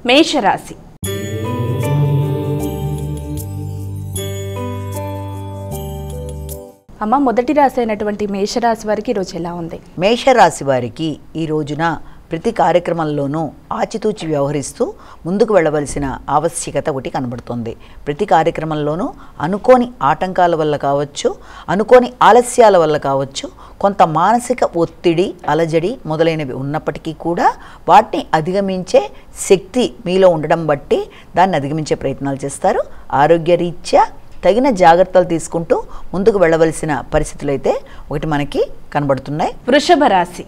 మేషరాశి. అమ్మ, మొదటి రాశి అయినటువంటి మేషరాశి వారికి ఈరోజు ఎలా ఉంది? మేషరాశి వారికి ఈ రోజున ప్రతి కార్యక్రమంలోనూ ఆచితూచి వ్యవహరిస్తూ ముందుకు వెళ్ళవలసిన ఆవశ్యకత ఒకటి కనబడుతుంది. ప్రతి కార్యక్రమంలోనూ అనుకోని ఆటంకాల వల్ల కావచ్చు, అనుకోని ఆలస్యాల వల్ల కావచ్చు, కొంత మానసిక ఒత్తిడి, అలజడి మొదలైనవి ఉన్నప్పటికీ కూడా వాటిని అధిగమించే శక్తి మీలో ఉండడం బట్టి దాన్ని అధిగమించే ప్రయత్నాలు చేస్తారు. ఆరోగ్యరీత్యా తగిన జాగ్రత్తలు తీసుకుంటూ ముందుకు వెళ్ళవలసిన పరిస్థితులు అయితే ఒకటి మనకి కనబడుతున్నాయి. వృషభ రాశి.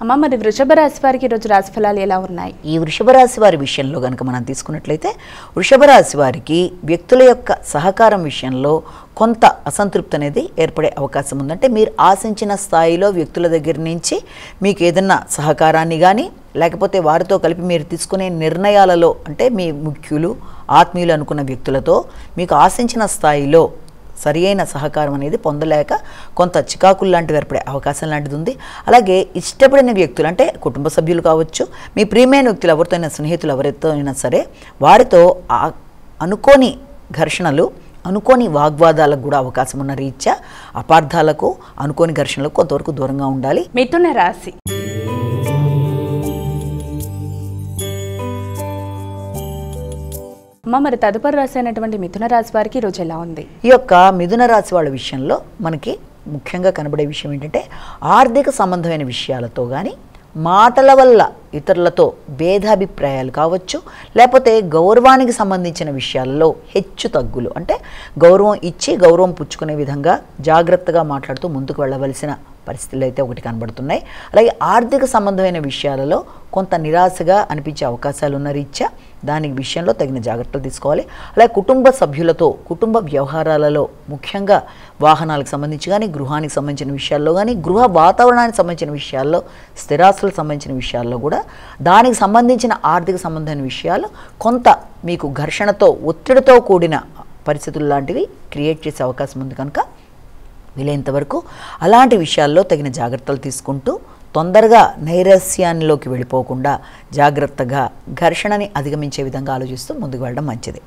అమ్మ, మరి వృషభ రాశి వారికి ఈరోజు రాశి ఫలాలు ఎలా ఉన్నాయి? ఈ వృషభ రాశి వారి విషయంలో కనుక మనం తీసుకున్నట్లయితే వృషభ రాశి వారికి వ్యక్తుల యొక్క సహకారం విషయంలో కొంత అసంతృప్తి అనేది ఏర్పడే అవకాశం ఉందంటే మీరు ఆశించిన స్థాయిలో వ్యక్తుల దగ్గర నుంచి మీకు ఏదన్నా సహకారాన్ని కానీ లేకపోతే వారితో కలిపి మీరు తీసుకునే నిర్ణయాలలో అంటే మీ ముఖ్యులు ఆత్మీయులు అనుకున్న వ్యక్తులతో మీకు ఆశించిన స్థాయిలో సరి అయిన సహకారం అనేది పొందలేక కొంత చికాకులు లాంటివి ఏర్పడే అవకాశం లాంటిది ఉంది. అలాగే ఇష్టపడిన వ్యక్తులు అంటే కుటుంబ సభ్యులు కావచ్చు, మీ ప్రియమైన వ్యక్తులు ఎవరితో అయినా, స్నేహితులు ఎవరితో అయినా సరే వారితో అనుకోని ఘర్షణలు, అనుకోని వాగ్వాదాలకు కూడా అవకాశం ఉన్న రీత్యా అపార్థాలకు, అనుకోని ఘర్షణలకు కొంతవరకు దూరంగా ఉండాలి. మిథున రాశి. అమ్మ, మరి తదుపరి రాశి అయినటువంటి మిథున రాశి వారికి ఈరోజు ఎలా ఉంది? ఈ యొక్క మిథున రాశి వాళ్ళ విషయంలో మనకి ముఖ్యంగా కనబడే విషయం ఏంటంటే ఆర్థిక సంబంధమైన విషయాలతో కానీ, మాటల వల్ల ఇతరులతో భేదాభిప్రాయాలు కావచ్చు, లేకపోతే గౌరవానికి సంబంధించిన విషయాల్లో హెచ్చు తగ్గులు అంటే గౌరవం ఇచ్చి గౌరవం పుచ్చుకునే విధంగా జాగ్రత్తగా మాట్లాడుతూ ముందుకు వెళ్ళవలసిన పరిస్థితులు అయితే ఒకటి కనబడుతున్నాయి. అలాగే ఆర్థిక సంబంధమైన విషయాలలో కొంత నిరాశగా అనిపించే అవకాశాలు ఉన్న రీత్యా దానికి విషయంలో తగిన జాగ్రత్తలు తీసుకోవాలి. అలాగే కుటుంబ సభ్యులతో కుటుంబ వ్యవహారాలలో ముఖ్యంగా వాహనాలకు సంబంధించి కానీ, గృహానికి సంబంధించిన విషయాల్లో కానీ, గృహ వాతావరణానికి సంబంధించిన విషయాల్లో, స్థిరాస్తులకు సంబంధించిన విషయాల్లో కూడా దానికి సంబంధించిన ఆర్థిక సంబంధమైన విషయాలు కొంత మీకు ఘర్షణతో, ఒత్తిడితో కూడిన పరిస్థితులు లాంటివి క్రియేట్ చేసే అవకాశం ఉంది. కనుక వీలైనంత వరకు అలాంటి విషయాల్లో తగిన జాగ్రత్తలు తీసుకుంటూ తొందరగా నైరాస్యాల్లోకి వెళ్ళిపోకుండా జాగ్రత్తగా ఘర్షణని అధిగమించే విధంగా ఆలోచిస్తూ ముందుకు వెళ్ళడం మంచిది.